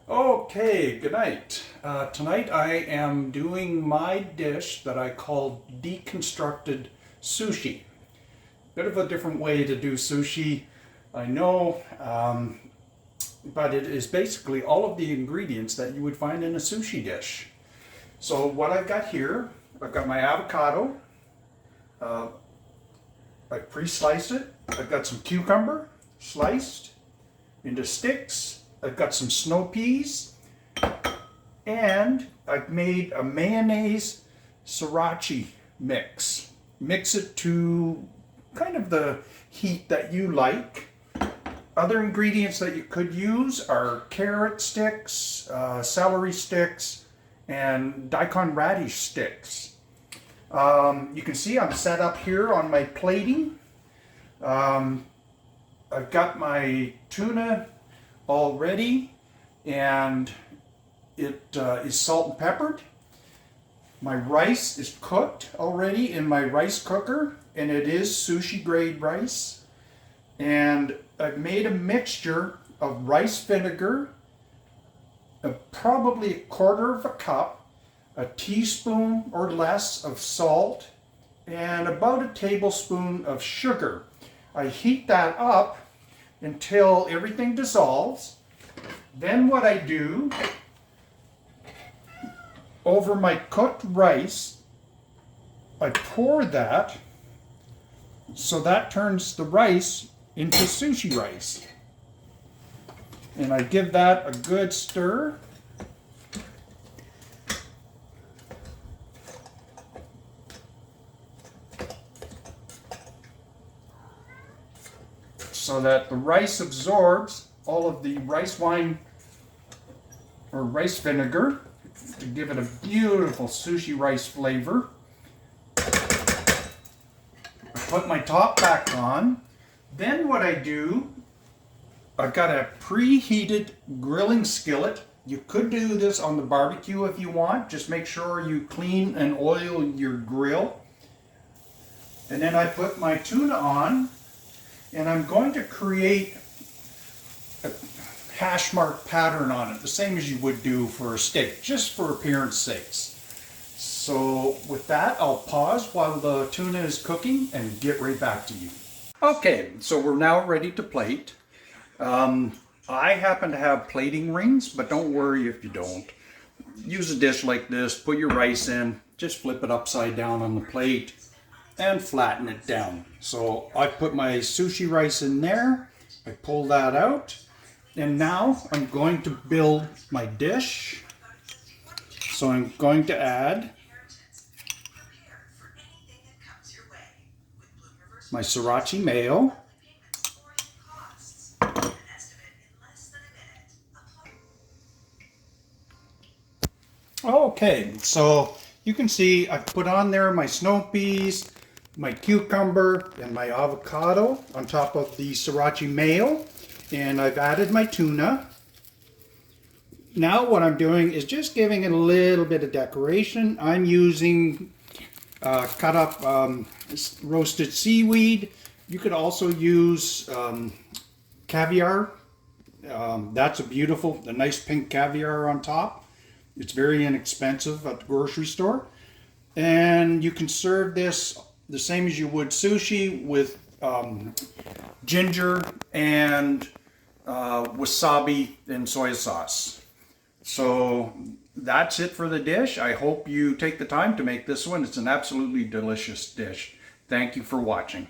Okay, good night. Tonight I am doing my dish that I call Deconstructed Sushi. Bit of a different way to do sushi, I know, but it is basically all of the ingredients that you would find in a sushi dish. So what I've got here, I've got my avocado. I pre-sliced it. I've got some cucumber sliced into sticks. I've got some snow peas, and I've made a mayonnaise sriracha mix. Mix it to kind of the heat that you like. Other ingredients that you could use are carrot sticks, celery sticks, and daikon radish sticks. You can see I'm set up here on my plating. I've got my tuna all ready, and it is salt and peppered. My rice is cooked already in my rice cooker, and it is sushi grade rice. And I've made a mixture of rice vinegar, probably a quarter of a cup, a teaspoon or less of salt, and about a tablespoon of sugar. I heat that up until everything dissolves. Then what I do, over my cooked rice, I pour that, so that turns the rice into sushi rice. And I give that a good stir. So that the rice absorbs all of the rice wine or rice vinegar to give it a beautiful sushi rice flavor. I put my top back on. Then what I do, I've got a preheated grilling skillet. You could do this on the barbecue if you want. Just make sure you clean and oil your grill. And then I put my tuna on. And I'm going to create a hash mark pattern on it, the same as you would do for a steak, just for appearance sakes. So with that, I'll pause while the tuna is cooking and get right back to you. Okay, so we're now ready to plate. I happen to have plating rings, but don't worry if you don't. Use a dish like this, put your rice in, just flip it upside down on the plate, and flatten it down. So I put my sushi rice in there, I pull that out, and now I'm going to build my dish. So I'm going to add my sriracha mayo, okay, so you can see I've put on there my snow peas, my cucumber, and my avocado on top of the sriracha mayo, and I've added my tuna. Now what I'm doing is just giving it a little bit of decoration. I'm using cut up roasted seaweed. You could also use caviar. That's a beautiful, the nice pink caviar on top. It's very inexpensive at the grocery store. And you can serve this the same as you would sushi, with ginger and wasabi and soy sauce. So that's it for the dish. I hope you take the time to make this one. It's an absolutely delicious dish. Thank you for watching.